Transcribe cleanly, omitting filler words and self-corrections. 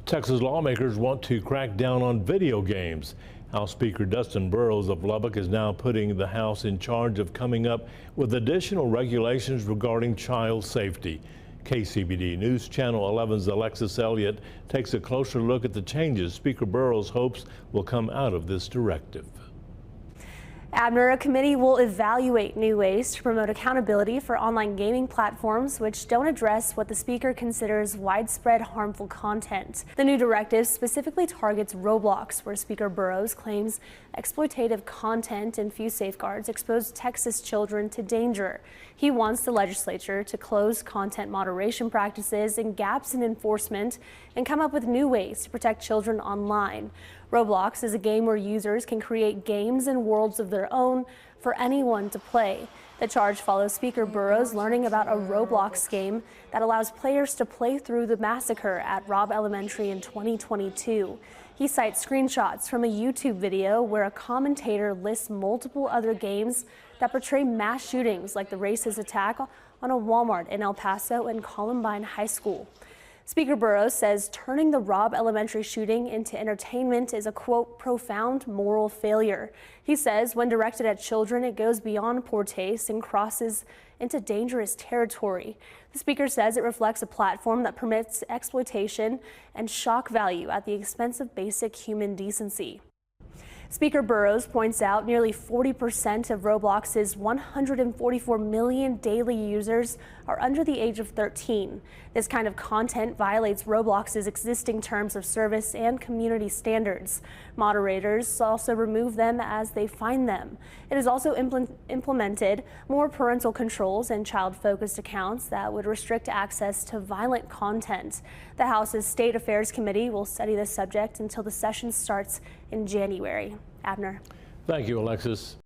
Texas lawmakers want to crack down on video games. House Speaker Dustin Burrows of Lubbock is now putting the House in charge of coming up with additional regulations regarding child safety. KCBD News Channel 11's Alexis Elliott takes a closer look at the changes Speaker Burrows hopes will come out of this directive. Abner, a committee will evaluate new ways to promote accountability for online gaming platforms which don't address what the Speaker considers widespread harmful content. The new directive specifically targets Roblox, where Speaker Burrows claims exploitative content and few safeguards expose Texas children to danger. He wants the legislature to close content moderation practices and gaps in enforcement and come up with new ways to protect children online. Roblox is a game where users can create games and worlds of their own for anyone to play. The charge follows Speaker Burrows learning about a Roblox game that allows players to play through the massacre at Robb Elementary in 2022. He cites screenshots from a YouTube video where a commentator lists multiple other games that portray mass shootings like the racist attack on a Walmart in El Paso and Columbine High School. Speaker Burrows says turning the Robb Elementary shooting into entertainment is a, quote, profound moral failure. He says when directed at children, it goes beyond poor taste and crosses into dangerous territory. The Speaker says it reflects a platform that permits exploitation and shock value at the expense of basic human decency. Speaker Burrows points out nearly 40% of Roblox's 144 million daily users are under the age of 13. This kind of content violates Roblox's existing terms of service and community standards. Moderators also remove them as they find them. It has also implemented more parental controls and child-focused accounts that would restrict access to violent content. The House's State Affairs Committee will study this subject until the session starts in January. Abner. Thank you, Alexis.